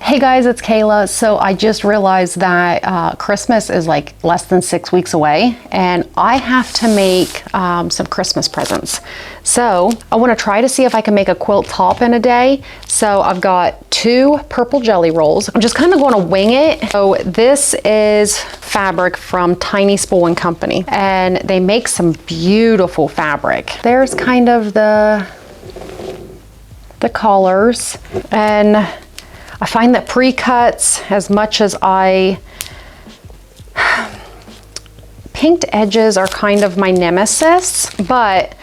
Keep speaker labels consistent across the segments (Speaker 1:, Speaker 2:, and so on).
Speaker 1: Hey guys, it's Kayla. So I just realized that Christmas is like less than 6 weeks away and I have to make some Christmas presents. So I want to try to see if I can make a quilt top in a day. So I've got 2 purple jelly rolls. I'm just kind of going to wing it. So this is fabric from Tiny Spool and Company and they make some beautiful fabric. There's kind of the colors, and I find that pre-cuts, as much as pinked edges are kind of my nemesis, but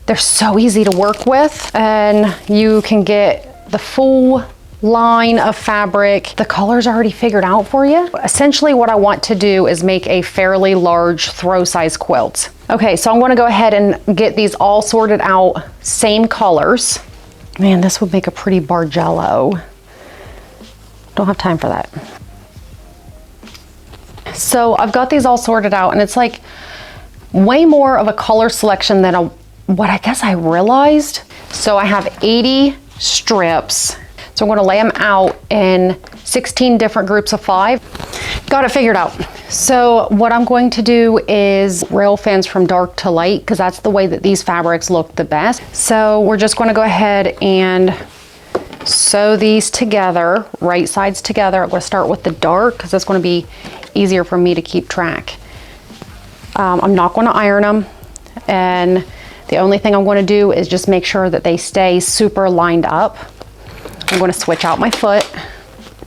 Speaker 1: they're so easy to work with and you can get the full line of fabric. The color's already figured out for you. Essentially what I want to do is make a fairly large throw size quilt. Okay, so I'm gonna go ahead and get these all sorted out, same colors. Man, this would make a pretty Bargello. Don't have time for that. So I've got these all sorted out and it's like way more of a color selection than what I guess I realized. So I have 80 strips. So I'm going to lay them out in 16 different groups of 5. Got it figured out. So what I'm going to do is rail fence from dark to light because that's the way that these fabrics look the best. So we're just going to go ahead and sew these together, right sides together. I'm going to start with the dark because it's going to be easier for me to keep track. I'm not going to iron them, and the only thing I'm going to do is just make sure that they stay super lined up. I'm going to switch out my foot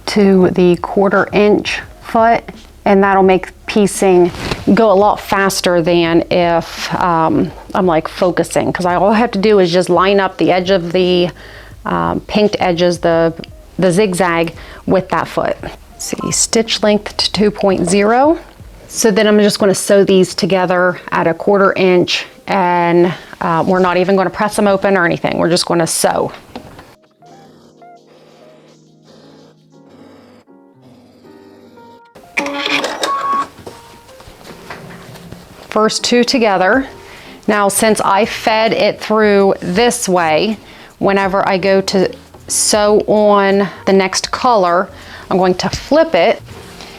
Speaker 1: to the 1/4 inch foot, and that'll make piecing go a lot faster than if I'm like focusing, because all I have to do is just line up the edge of the pinked edges, the zigzag with that foot. Let's see, stitch length to 2.0. So then I'm just going to sew these together at a 1/4 inch, and we're not even going to press them open or anything. We're just going to sew. First 2 together. Now, since I fed it through this way, whenever I go to sew on the next color, I'm going to flip it.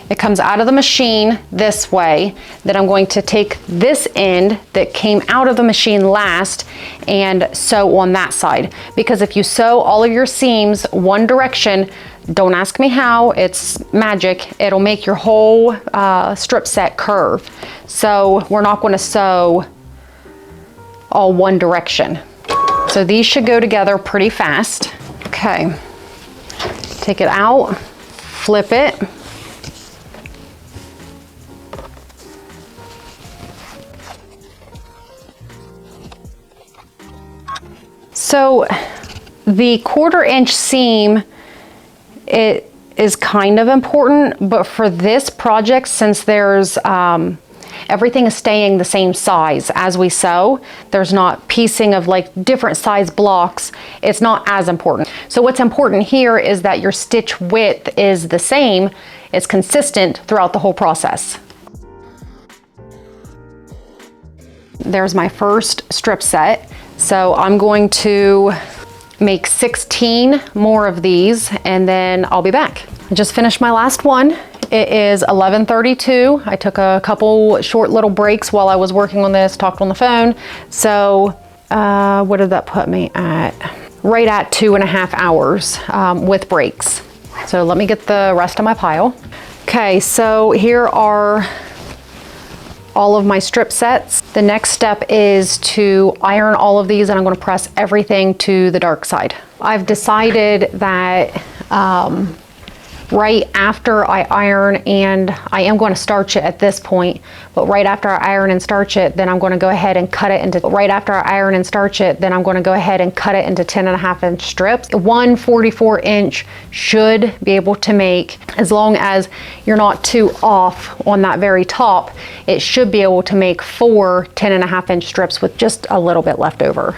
Speaker 1: It comes out of the machine this way. Then I'm going to take this end that came out of the machine last and sew on that side. Because if you sew all of your seams one direction, don't ask me how, it's magic. It'll make your whole strip set curve. So we're not going to sew all one direction. So these should go together pretty fast. Okay, take it out, flip it. So the 1/4 inch seam, it is kind of important, but for this project, since there's everything is staying the same size as we sew, there's not piecing of like different size blocks, it's not as important. So what's important here is that your stitch width is the same, it's consistent throughout the whole process. There's my first strip set. So I'm going to make 16 more of these and then I'll be back. I just finished my last one. It is 11:32. I took a couple short little breaks while I was working on this, talked on the phone. So what did that put me at? Right at 2.5 hours with breaks. So let me get the rest of my pile. Okay, so here are all of my strip sets. The next step is to iron all of these, and I'm going to press everything to the dark side. I've decided that right after I iron, and I am going to starch it at this point, but right after I iron and starch it, then I'm going to go ahead and cut it into 10.5 inch strips. One 44 inch should be able to make, as long as you're not too off on that very top, it should be able to make 4 10.5 inch strips with just a little bit left over.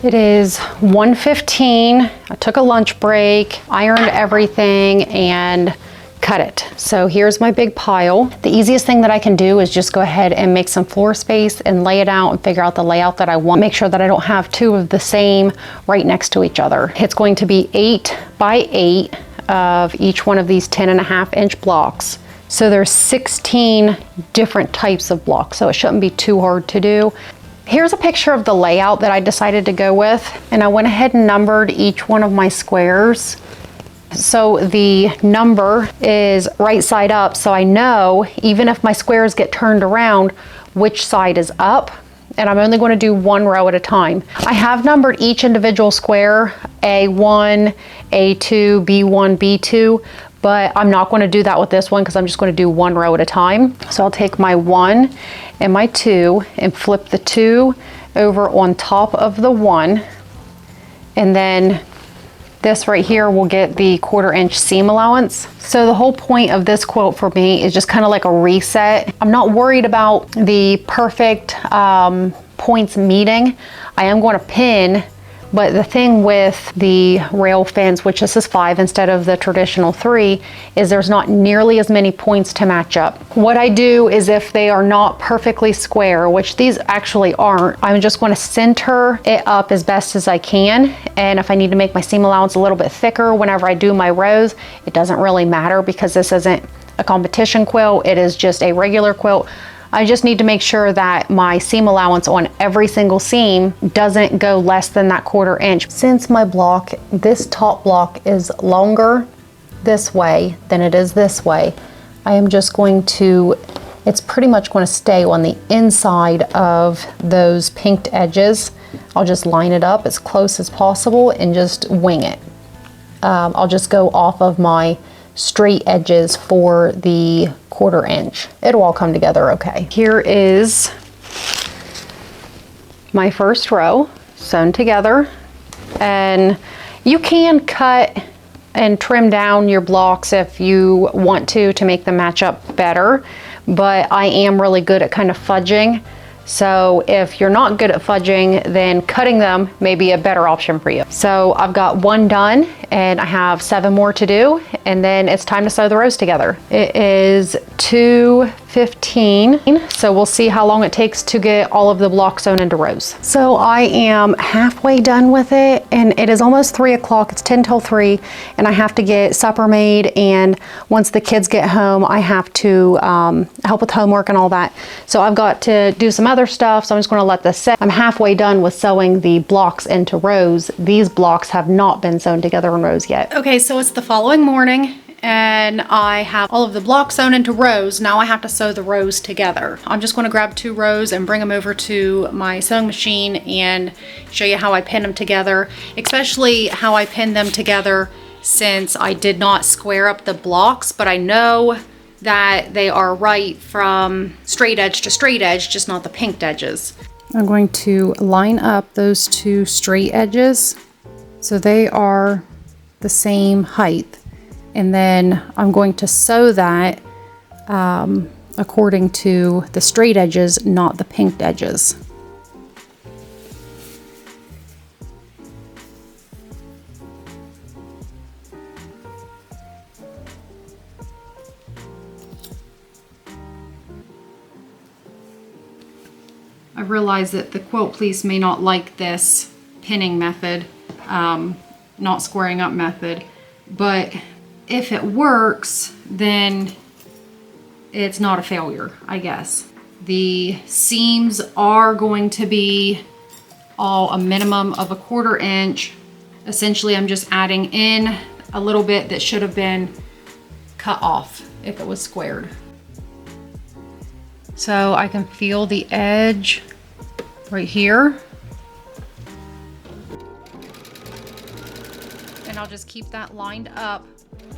Speaker 1: It is 1:15. I took a lunch break, ironed everything, and cut it. So here's my big pile. The easiest thing that I can do is just go ahead and make some floor space and lay it out and figure out the layout that I want. Make sure that I don't have two of the same right next to each other. It's going to be 8 by 8 of each one of these 10.5-inch blocks. So there's 16 different types of blocks, so it shouldn't be too hard to do. Here's a picture of the layout that I decided to go with, and I went ahead and numbered each one of my squares. So the number is right side up, so I know even if my squares get turned around, which side is up, and I'm only going to do one row at a time. I have numbered each individual square, A1, A2, B1, B2, but I'm not going to do that with this one because I'm just going to do one row at a time. So I'll take my 1 and my 2 and flip the 2 over on top of the 1, and then this right here will get the 1/4-inch seam allowance. So the whole point of this quilt for me is just kind of like a reset. I'm not worried about the perfect points meeting. I am going to pin, but the thing with the rail fence, which this is 5 instead of the traditional 3, is there's not nearly as many points to match up. What I do is if they are not perfectly square, which these actually aren't, I'm just going to center it up as best as I can. And if I need to make my seam allowance a little bit thicker whenever I do my rows, it doesn't really matter because this isn't a competition quilt. It is just a regular quilt. I just need to make sure that my seam allowance on every single seam doesn't go less than that 1/4-inch. Since my block, this top block is longer this way than it is this way, I am just going to, it's pretty much going to stay on the inside of those pinked edges. I'll just line it up as close as possible and just wing it. I'll just go off of my straight edges for the 1/4-inch. It'll all come together okay. Here is my first row sewn together, and you can cut and trim down your blocks if you want to make them match up better, but I am really good at kind of fudging. So if you're not good at fudging, then cutting them may be a better option for you. So I've got 1 done and I have 7 more to do, and then it's time to sew the rows together. It is 2:15, so we'll see how long it takes to get all of the blocks sewn into rows. So I am halfway done with it, and it is almost 3 o'clock. It's 10 till 3, and I have to get supper made, and once the kids get home, I have to help with homework and all that. So I've got to do some other stuff, so I'm just going to let this sit. I'm halfway done with sewing the blocks into rows. These blocks have not been sewn together in rows yet. Okay, so it's the following morning, and I have all of the blocks sewn into rows. Now I have to sew the rows together. I'm just going to grab 2 rows and bring them over to my sewing machine and show you how I pin them together, especially how I pin them together since I did not square up the blocks, but I know that they are right from straight edge to straight edge, just not the pinked edges. I'm going to line up those 2 straight edges so they are the same height, and then I'm going to sew that according to the straight edges, not the pinked edges. I realize that the quilt pleats may not like this pinning method, not squaring up method, but if it works, then it's not a failure, I guess. The seams are going to be all a minimum of a 1/4 inch. Essentially, I'm just adding in a little bit that should have been cut off if it was squared. So I can feel the edge right here. And I'll just keep that lined up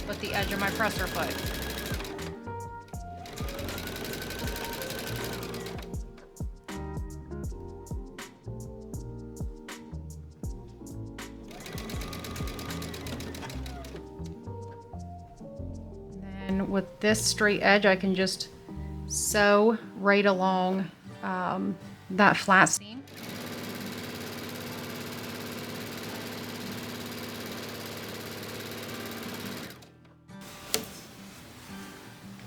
Speaker 1: with the edge of my presser foot. And then with this straight edge, I can just sew right along that flat seam.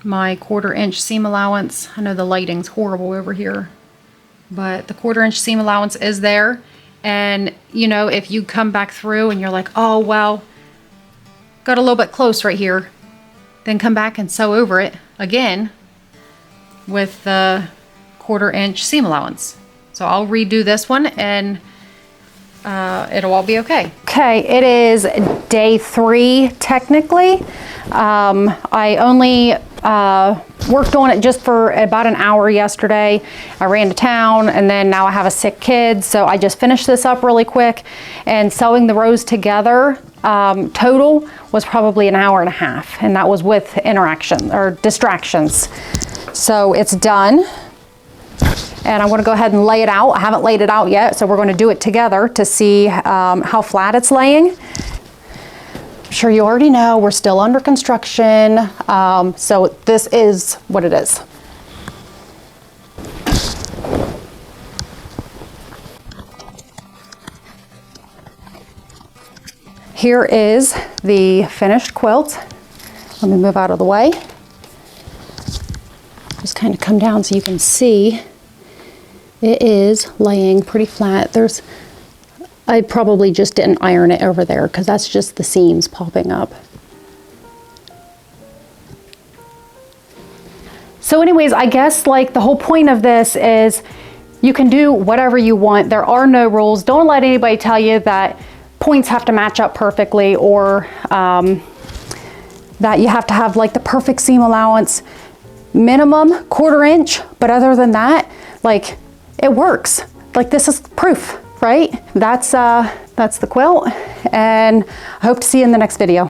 Speaker 1: My 1/4 inch seam allowance, I know the lighting's horrible over here, but the 1/4 inch seam allowance is there. And you know, if you come back through and you're like, oh well, got a little bit close right here. Then come back and sew over it again with the 1/4 inch seam allowance. So I'll redo this one and it'll all be okay. Okay, it is day 3 technically. I only worked on it just for about an hour yesterday. I ran to town and then now I have a sick kid, so I just finished this up really quick, and sewing the rows together total was probably an hour and a half, and that was with interaction or distractions. So it's done. And I'm going to go ahead and lay it out. I haven't laid it out yet, so we're going to do it together to see how flat it's laying. I'm sure you already know we're still under construction, so this is what it is. Here is the finished quilt. Let me move out of the way. Just kind of come down so you can see. It is laying pretty flat. I probably just didn't iron it over there because that's just the seams popping up. So anyways, I guess like the whole point of this is you can do whatever you want. There are no rules. Don't let anybody tell you that points have to match up perfectly, or that you have to have like the perfect seam allowance. Minimum 1/4 inch, but other than that, like, it works. Like, this is proof, right? That's the quilt, and I hope to see you in the next video.